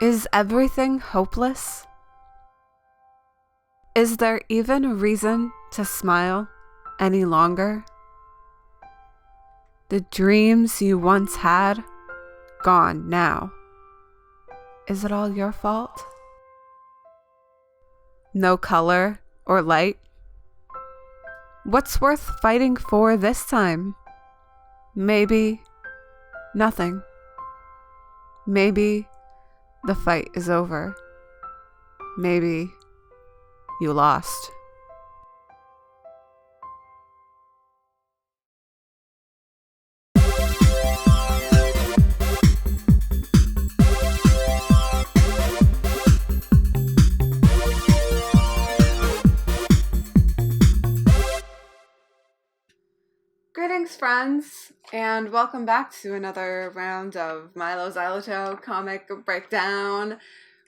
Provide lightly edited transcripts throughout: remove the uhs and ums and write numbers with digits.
Is everything hopeless? Is there even a reason to smile any longer? The dreams you once had, gone now. Is it all your fault? No color or light? What's worth fighting for this time? Maybe nothing. Maybe the fight is over. Maybe you lost. Greetings, friends, and welcome back to another round of Mylo Xyloto comic breakdown.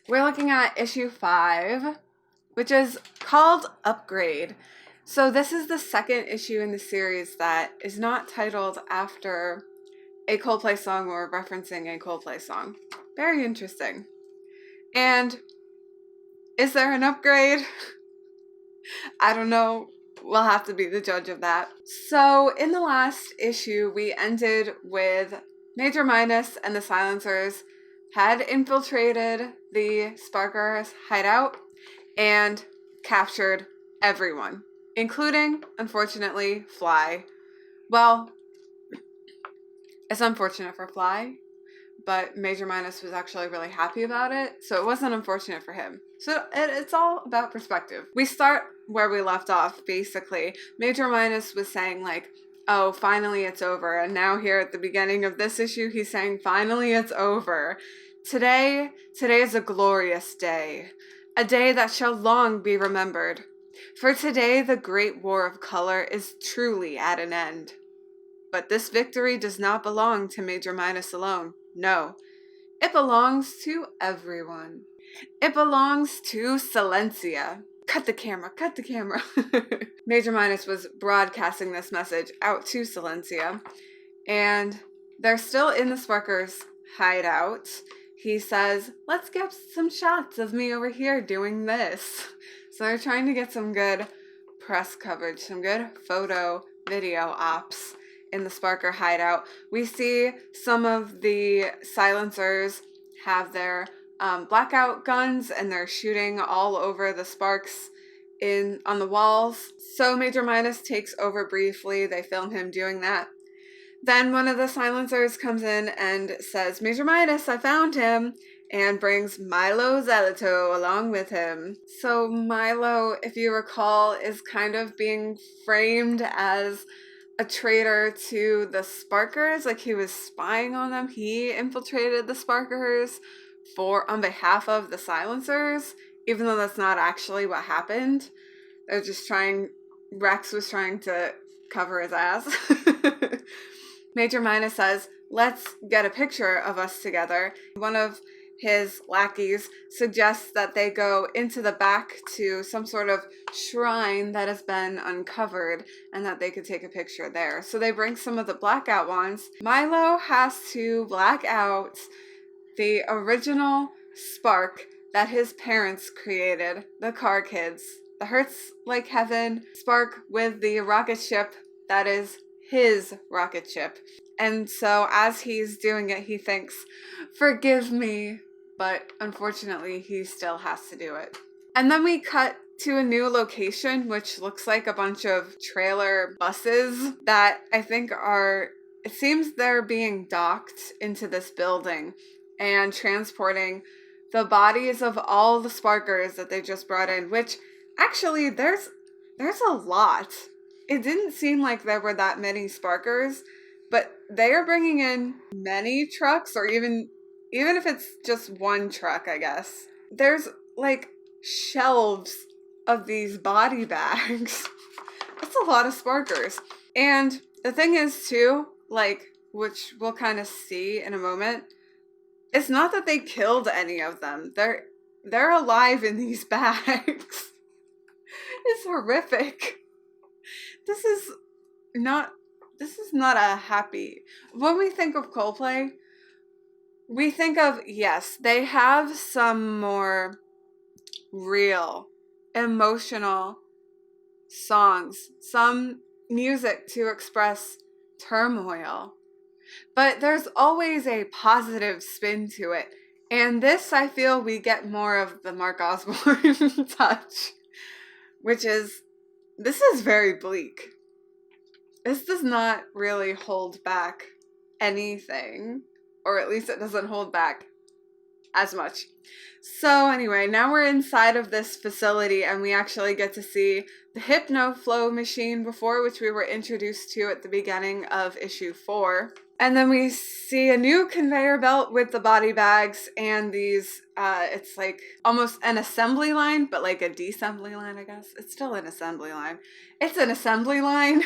We're looking at issue 5, which is called Upgrade. So this is the second issue in the series that is not titled after a Coldplay song or referencing a Coldplay song. Very interesting. And is there an upgrade? I don't know. We'll have to be the judge of that. So in the last issue, we ended with Major Minus and the Silencers had infiltrated the Sparkers' hideout and captured everyone, including, unfortunately, Fly. Well, it's unfortunate for Fly, but Major Minus was actually really happy about it, so it wasn't unfortunate for him. So it's all about perspective. We start where we left off, basically. Major Minus was saying, like, oh, finally it's over. And now here at the beginning of this issue, he's saying, finally it's over. Today is a glorious day. A day that shall long be remembered. For today, the great war of color is truly at an end. But this victory does not belong to Major Minus alone. No, it belongs to everyone. It belongs to Silencia. Cut the camera, cut the camera. Major Minus was broadcasting this message out to Silencia, and they're still in the Sparkers' hideout. He says, let's get some shots of me over here doing this. So they're trying to get some good press coverage, some good photo, video ops in the Sparker hideout. We see some of the Silencers have their blackout guns, and they're shooting all over the sparks on the walls. So Major Minus takes over briefly. They film him doing that. Then one of the Silencers comes in and says, Major Minus, I found him, and brings Mylo Xyloto along with him. So Mylo, if you recall, is kind of being framed as a traitor to the Sparkers, like he was spying on them. He infiltrated the Sparkers on behalf of the Silencers, even though that's not actually what happened. They're just Rex was trying to cover his ass. Major Minus says, let's get a picture of us together. One of his lackeys suggests that they go into the back to some sort of shrine that has been uncovered and that they could take a picture there. So they bring some of the blackout ones. Mylo has to black out the original spark that his parents created, the Car Kids. The Hurts Like Heaven spark with the rocket ship that is his rocket ship. And so as he's doing it, he thinks, forgive me, but unfortunately he still has to do it. And then we cut to a new location, which looks like a bunch of trailer buses that I think it seems they're being docked into this building and transporting the bodies of all the Sparkers that they just brought in, which actually there's a lot. It didn't seem like there were that many Sparkers, but they are bringing in many trucks, or even if it's just one truck, I guess. There's like shelves of these body bags. That's a lot of Sparkers. And the thing is too, like, which we'll kind of see in a moment, it's not that they killed any of them. They're alive in these bags. It's horrific. This is not a happy... When we think of Coldplay, we think of, yes, they have some more real, emotional songs, some music to express turmoil, but there's always a positive spin to it. And this, I feel, we get more of the Mark Osborne touch, which is, this is very bleak. This does not really hold back anything, or at least it doesn't hold back as much. So anyway, now we're inside of this facility and we actually get to see the Hypnoflow machine before, which we were introduced to at the beginning of issue 4. And then we see a new conveyor belt with the body bags and these, it's like almost an assembly line, but like a deassembly line, I guess. It's still an assembly line. It's an assembly line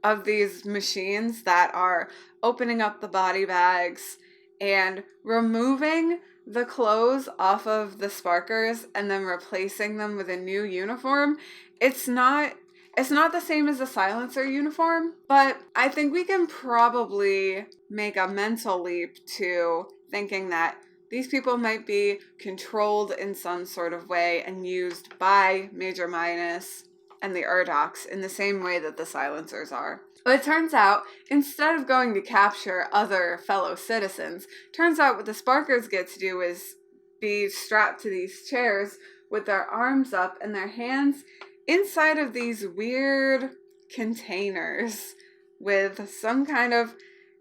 of these machines that are opening up the body bags and removing the clothes off of the Sparkers and then replacing them with a new uniform. It's not the same as the Silencer uniform, but I think we can probably make a mental leap to thinking that these people might be controlled in some sort of way and used by Major Minus and the Urdocs in the same way that the Silencers are. But it turns out, instead of going to capture other fellow citizens, turns out what the Sparkers get to do is be strapped to these chairs with their arms up and their hands inside of these weird containers with some kind of,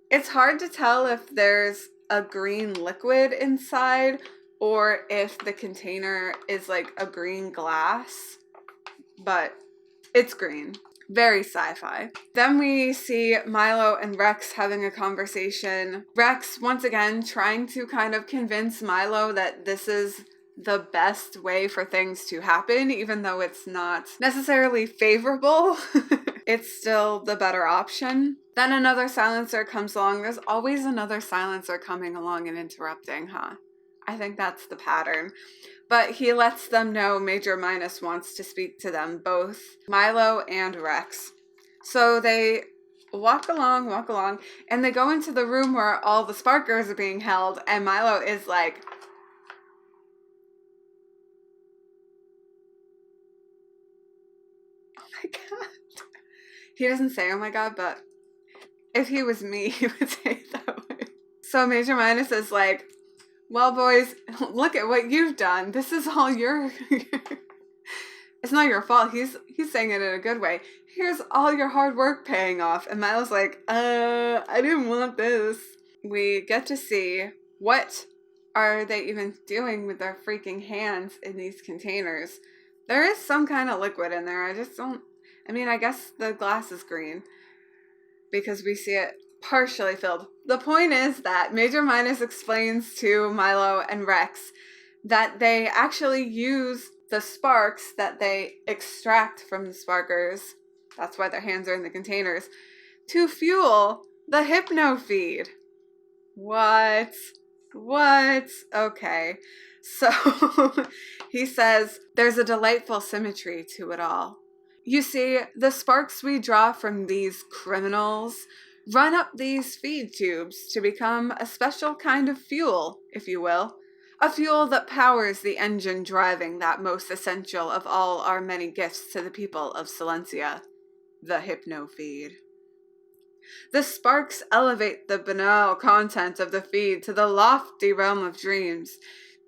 it's hard to tell if there's a green liquid inside or if the container is like a green glass, but it's green. Very sci-fi. Then we see Mylo and Rex having a conversation. Rex, once again, trying to kind of convince Mylo that this is the best way for things to happen, even though it's not necessarily favorable. It's still the better option. Then another silencer comes along. There's always another silencer coming along and interrupting, huh? I think that's the pattern. But he lets them know Major Minus wants to speak to them, both Mylo and Rex. So they walk along, and they go into the room where all the Sparkers are being held, and Mylo is like, oh my god. He doesn't say oh my god, but if he was me, he would say it that way. So Major Minus is like, well, boys, look at what you've done. This is all your... It's not your fault. He's saying it in a good way. Here's all your hard work paying off. And Milo's like, I didn't want this. We get to see what are they even doing with their freaking hands in these containers. There is some kind of liquid in there. I just don't... I mean, I guess the glass is green because we see it partially filled. The point is that Major Minus explains to Mylo and Rex that they actually use the sparks that they extract from the Sparkers, that's why their hands are in the containers, to fuel the Hypnofeed. What? Okay. So he says there's a delightful symmetry to it all. You see, the sparks we draw from these criminals run up these feed tubes to become a special kind of fuel, if you will. A fuel that powers the engine driving that most essential of all our many gifts to the people of Silencia, the Hypnofeed. The sparks elevate the banal content of the feed to the lofty realm of dreams.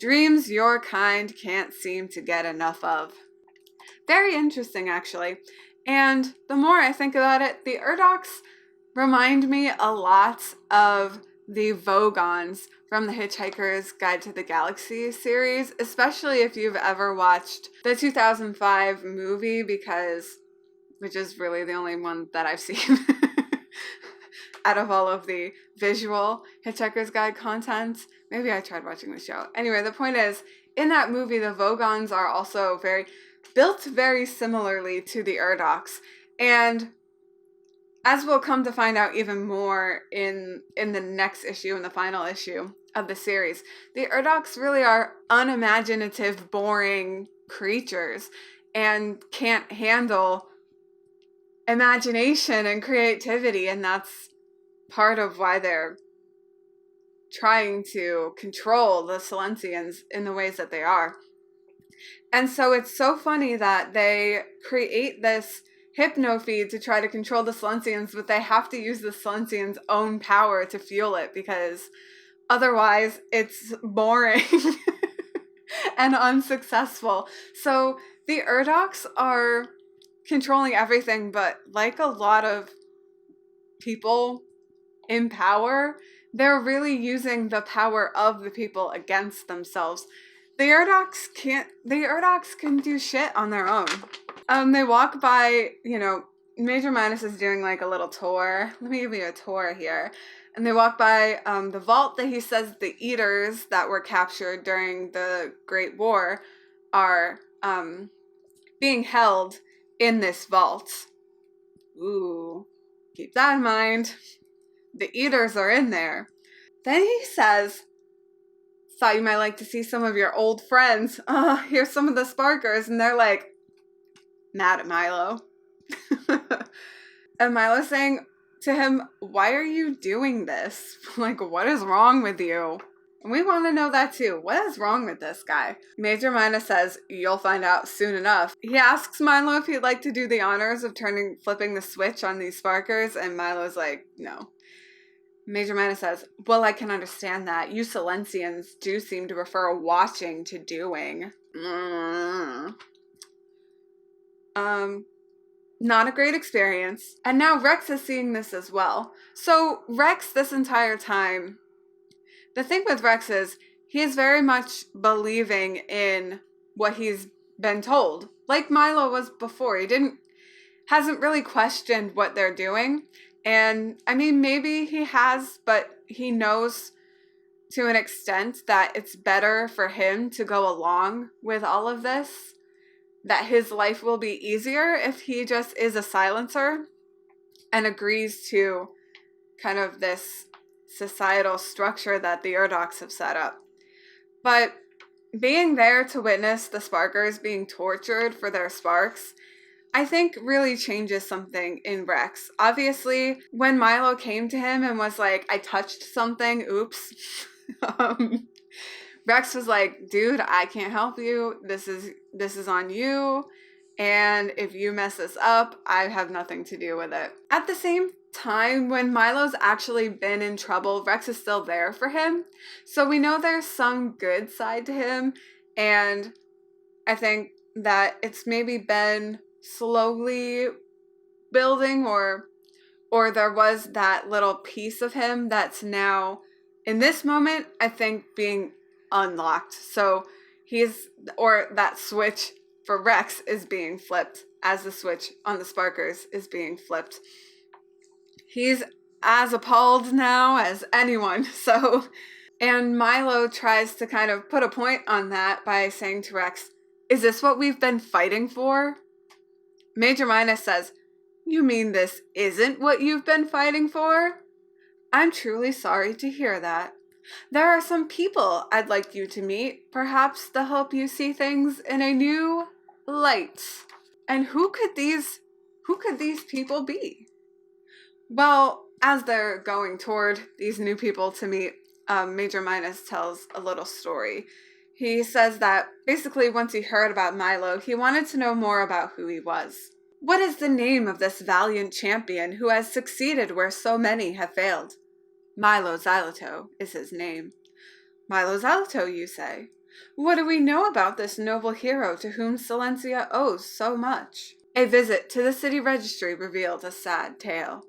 Dreams your kind can't seem to get enough of. Very interesting, actually. And the more I think about it, the Urdocs remind me a lot of the Vogons from the Hitchhiker's Guide to the Galaxy series, especially if you've ever watched the 2005 movie, which is really the only one that I've seen out of all of the visual Hitchhiker's Guide content. Maybe I tried watching the show. Anyway, the point is, in that movie, the Vogons are also built very similarly to the Urdocs. And as we'll come to find out even more in the next issue, in the final issue of the series, the Urdocs really are unimaginative, boring creatures and can't handle imagination and creativity, and that's part of why they're trying to control the Silencians in the ways that they are. And so it's so funny that they create this Hypnofeed to try to control the Silencians, but they have to use the Silencians' own power to fuel it, because otherwise it's boring and unsuccessful. So the Urdoks are controlling everything, but like a lot of people in power, they're really using the power of the people against themselves. The Urdoks can do shit on their own. They walk by, Major Minus is doing like a little tour. Let me give you a tour here. And they walk by the vault that he says the eaters that were captured during the Great War are being held in this vault. Ooh, keep that in mind. The eaters are in there. Then he says, thought you might like to see some of your old friends. Here's some of the Sparkers. And they're like, mad at Mylo. And Mylo's saying to him, why are you doing this? Like, what is wrong with you? And we want to know that too. What is wrong with this guy? Major Minus says, you'll find out soon enough. He asks Mylo if he'd like to do the honors of flipping the switch on these Sparkers, and Mylo's like, no. Major Minus says, well, I can understand that. You Silencians do seem to prefer watching to doing. Not a great experience. And now Rex is seeing this as well. So Rex, this entire time, the thing with Rex is he is very much believing in what he's been told. Like Mylo was before. He hasn't really questioned what they're doing. And I mean, maybe he has, but he knows to an extent that it's better for him to go along with all of this, that his life will be easier if he just is a silencer and agrees to kind of this societal structure that the Urdoks have set up. But being there to witness the Sparkers being tortured for their sparks, I think really changes something in Rex. Obviously, when Mylo came to him and was like, I touched something, oops. Rex was like, dude, I can't help you. This is on you. And if you mess this up, I have nothing to do with it. At the same time, when Mylo's actually been in trouble, Rex is still there for him. So we know there's some good side to him. And I think that it's maybe been slowly building, or there was that little piece of him that's now, in this moment, I think being unlocked. So that switch for Rex is being flipped as the switch on the Sparkers is being flipped. He's as appalled now as anyone. And Mylo tries to kind of put a point on that by saying to Rex, is this what we've been fighting for? Major Minus says, you mean this isn't what you've been fighting for? I'm truly sorry to hear that. There are some people I'd like you to meet. Perhaps they'll help you see things in a new light. And who could these people be? Well, as they're going toward these new people to meet, Major Minus tells a little story. He says that basically once he heard about Mylo, he wanted to know more about who he was. What is the name of this valiant champion who has succeeded where so many have failed? Mylo Xyloto is his name. Mylo Xyloto, you say? What do we know about this noble hero to whom Silencia owes so much? A visit to the city registry revealed a sad tale.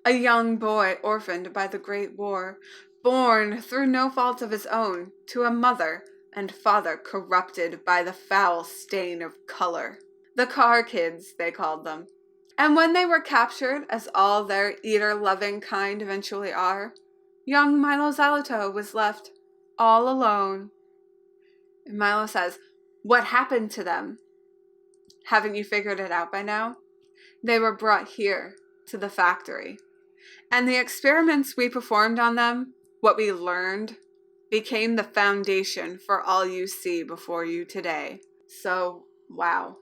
A young boy orphaned by the Great War, born through no fault of his own to a mother and father corrupted by the foul stain of color. The car kids, they called them. And when they were captured, as all their eater-loving kind eventually are, young Mylo Xyloto was left all alone. And Mylo says, what happened to them? Haven't you figured it out by now? They were brought here to the factory. And the experiments we performed on them, what we learned, became the foundation for all you see before you today. So, wow.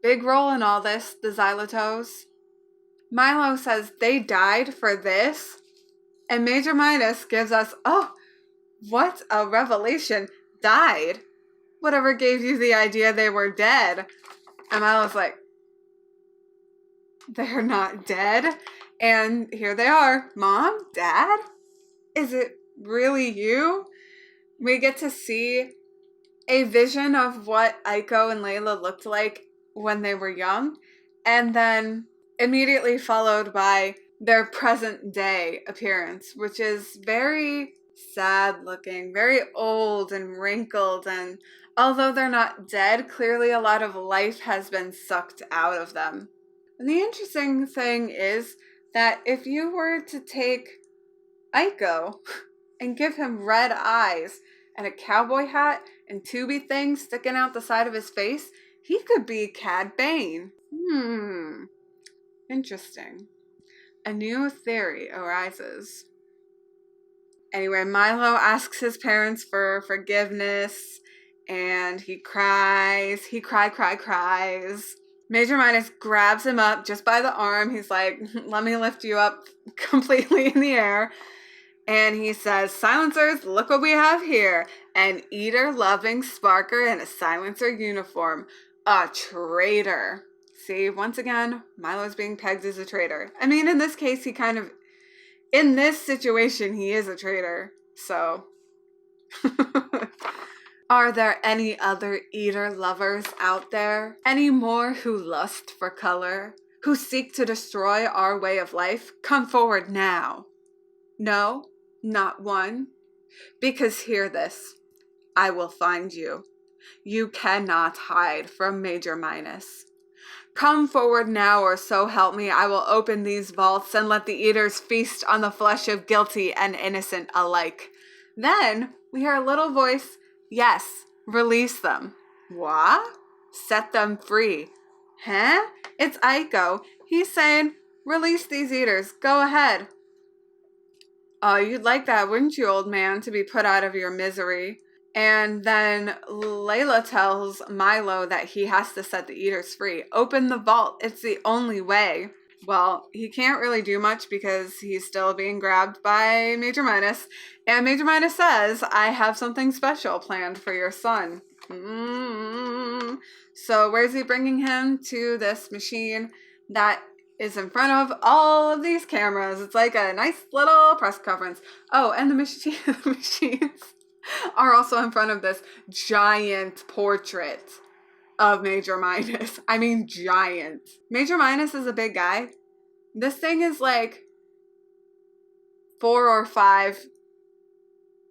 Big role in all this, the Xylotos. Mylo says they died for this. And Major Minus gives us, oh, what a revelation. Died. Whatever gave you the idea they were dead? And Mylo's like, they're not dead. And here they are. Mom? Dad? Is it really you? We get to see a vision of what Aiko and Layla looked like when they were young. And then immediately followed by their present day appearance, which is very sad looking, very old and wrinkled. And although they're not dead, clearly a lot of life has been sucked out of them. And the interesting thing is that if you were to take Aiko and give him red eyes and a cowboy hat and tubey things sticking out the side of his face, he could be Cad Bane. Interesting. A new theory arises. Anyway, Mylo asks his parents for forgiveness, and he cries. He cries. Major Minus grabs him up just by the arm. He's like, let me lift you up completely in the air. And he says, silencers, look what we have here. An eater-loving sparker in a silencer uniform. A traitor. See, once again, Mylo's being pegged as a traitor. I mean, in this case, in this situation, he is a traitor. So, are there any other eater lovers out there? Any more who lust for color? Who seek to destroy our way of life? Come forward now. No, not one. Because hear this. I will find you. You cannot hide from Major Minus. Come forward now, or so help me, I will open these vaults and let the eaters feast on the flesh of guilty and innocent alike. Then we hear a little voice, yes, release them. What? Set them free. Huh? It's Aiko. He's saying, release these eaters. Go ahead. Oh, you'd like that, wouldn't you, old man, to be put out of your misery? And then Layla tells Mylo that he has to set the eaters free. Open the vault. It's the only way. Well, he can't really do much because he's still being grabbed by Major Minus. And Major Minus says, I have something special planned for your son. So where's he bringing him? To this machine that is in front of all of these cameras. It's like a nice little press conference. Oh, and the machines are also in front of this giant portrait of Major Minus. I mean, giant. Major Minus is a big guy. This thing is like 4 or 5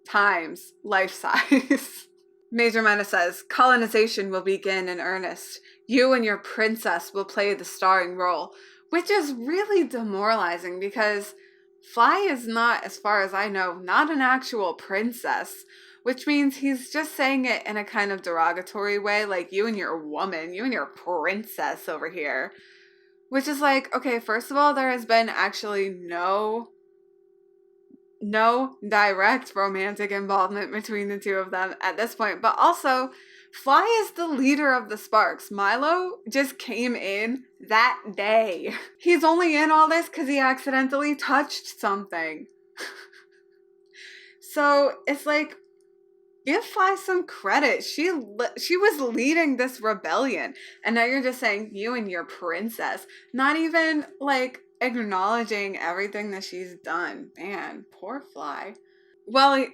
times life size. Major Minus says, colonization will begin in earnest. You and your princess will play the starring role, which is really demoralizing because Fly is not, as far as I know, not an actual princess, which means he's just saying it in a kind of derogatory way, like you and your woman, you and your princess over here. Which is like, okay, first of all, there has been actually no direct romantic involvement between the two of them at this point, but also Fly is the leader of the Sparks. Mylo just came in that day. He's only in all this because he accidentally touched something. So it's like, give Fly some credit. She was leading this rebellion, and now you're just saying you and your princess. Not even like acknowledging everything that she's done. Man, poor Fly. Well,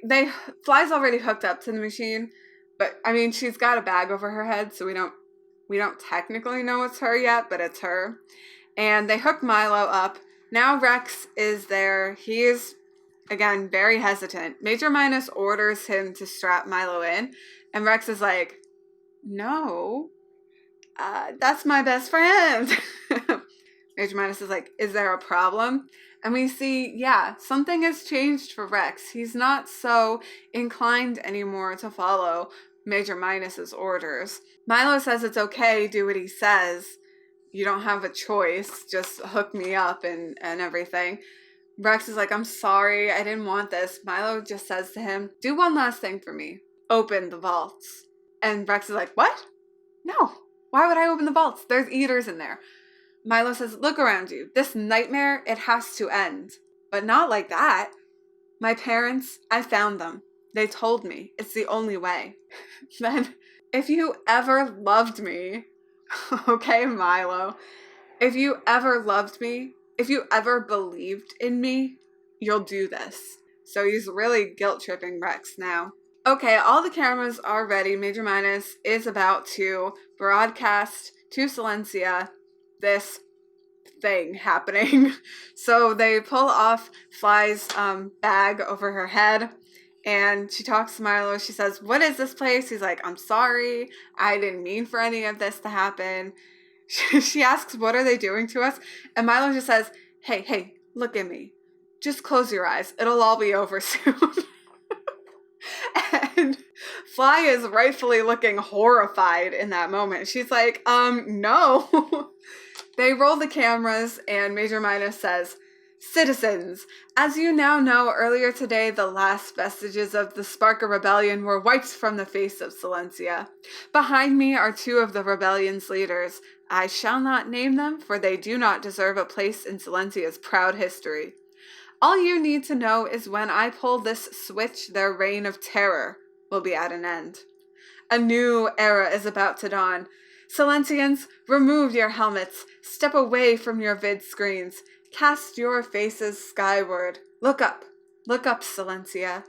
Fly's already hooked up to the machine. But, I mean, she's got a bag over her head, so we don't technically know it's her yet, but it's her. And they hook Mylo up. Now Rex is there. He is, again, very hesitant. Major Minus orders him to strap Mylo in, and Rex is like, no, that's my best friend. Major Minus is like, is there a problem? And we see, yeah, something has changed for Rex. He's not so inclined anymore to follow Major Minus's orders. Mylo says it's okay, do what he says. You don't have a choice. Just hook me up and everything. Rex is like, I'm sorry, I didn't want this. Mylo just says to him, do one last thing for me. Open the vaults. And Rex is like, what? No. Why would I open the vaults? There's eaters in there. Mylo says, look around you. This nightmare, it has to end. But not like that. My parents, I found them. They told me it's the only way. Then, if you ever loved me, okay, Mylo, if you ever loved me, if you ever believed in me, you'll do this. So he's really guilt-tripping Rex now. Okay, all the cameras are ready. Major Minus is about to broadcast to Silencia this thing happening. So they pull off Fly's bag over her head, and she talks to Mylo. She says, what is this place? He's like, I'm sorry. I didn't mean for any of this to happen. She asks, what are they doing to us? And Mylo just says, hey, look at me. Just close your eyes. It'll all be over soon. And Fly is rightfully looking horrified in that moment. She's like, no. They roll the cameras, and Major Minus says, citizens, as you now know, earlier today, the last vestiges of the spark of rebellion were wiped from the face of Silencia. Behind me are two of the rebellion's leaders. I shall not name them, for they do not deserve a place in Silencia's proud history. All you need to know is when I pull this switch, their reign of terror will be at an end. A new era is about to dawn. Silencians, remove your helmets. Step away from your vid screens. Cast your faces skyward. Look up, Silencia.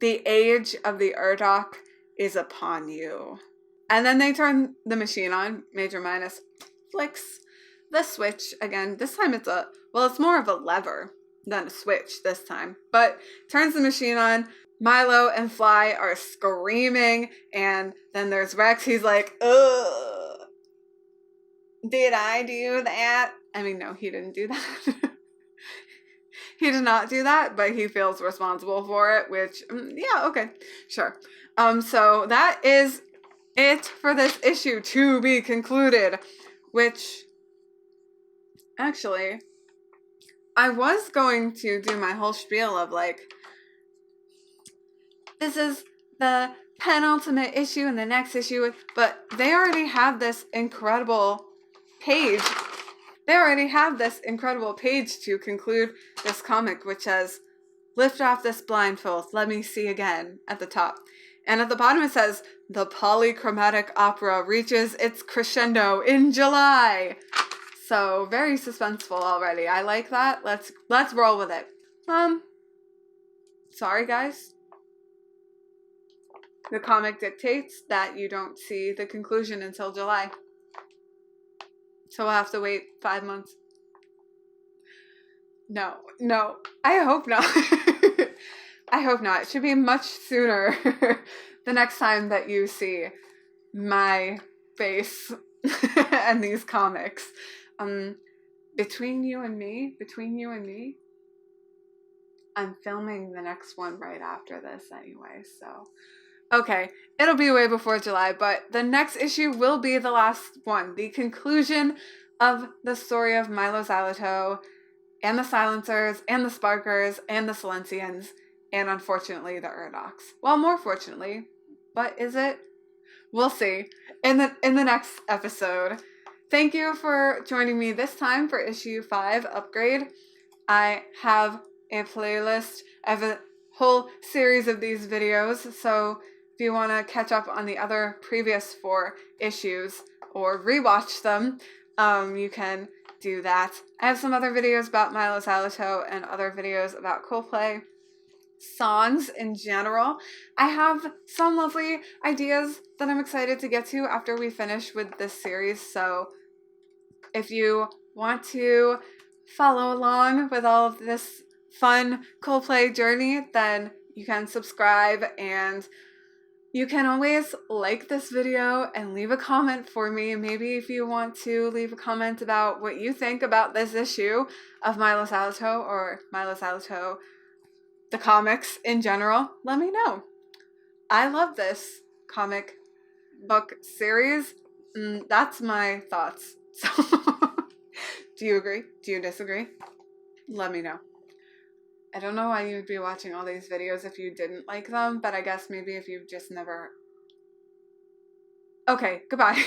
The age of the Urdok is upon you. And then they turn the machine on. Major Minus flicks the switch again. This time it's more of a lever than a switch this time. But turns the machine on. Mylo and Fly are screaming, and then there's Rex. He's like, ugh, did I do that? I mean, no, he didn't do that. He did not do that, but he feels responsible for it, which, yeah, okay, sure. So that is it for this issue, to be concluded, which, actually, I was going to do my whole spiel of, like, this is the penultimate issue and the next issue, but they already have this incredible page. They already have this incredible page to conclude this comic, which says, lift off this blindfold, let me see again, at the top. And at the bottom it says, the polychromatic opera reaches its crescendo in July. So, very suspenseful already. I like that. Let's roll with it. Sorry guys. The comic dictates that you don't see the conclusion until July. So we'll have to wait 5 months. No, I hope not. I hope not. It should be much sooner the next time that you see my face and these comics. Between you and me, I'm filming the next one right after this anyway, so... Okay, it'll be way before July, but the next issue will be the last one. The conclusion of the story of Mylo Xyloto and the Silencers and the Sparkers and the Silencians and, unfortunately, the Urdoks. Well, more fortunately, but is it? We'll see in the next episode. Thank you for joining me this time for issue 5 Upgrade. I have a playlist. I have a whole series of these videos, so if you want to catch up on the other previous 4 issues or rewatch them, you can do that. I have some other videos about Mylo Xyloto and other videos about Coldplay songs in general. I have some lovely ideas that I'm excited to get to after we finish with this series, so if you want to follow along with all of this fun Coldplay journey, then you can subscribe, and you can always like this video and leave a comment for me. Maybe if you want to leave a comment about what you think about this issue of Mylo Xyloto or Mylo Xyloto, the comics in general, let me know. I love this comic book series. That's my thoughts. So, do you agree? Do you disagree? Let me know. I don't know why you would be watching all these videos if you didn't like them, but I guess maybe if you've just never... Okay, goodbye.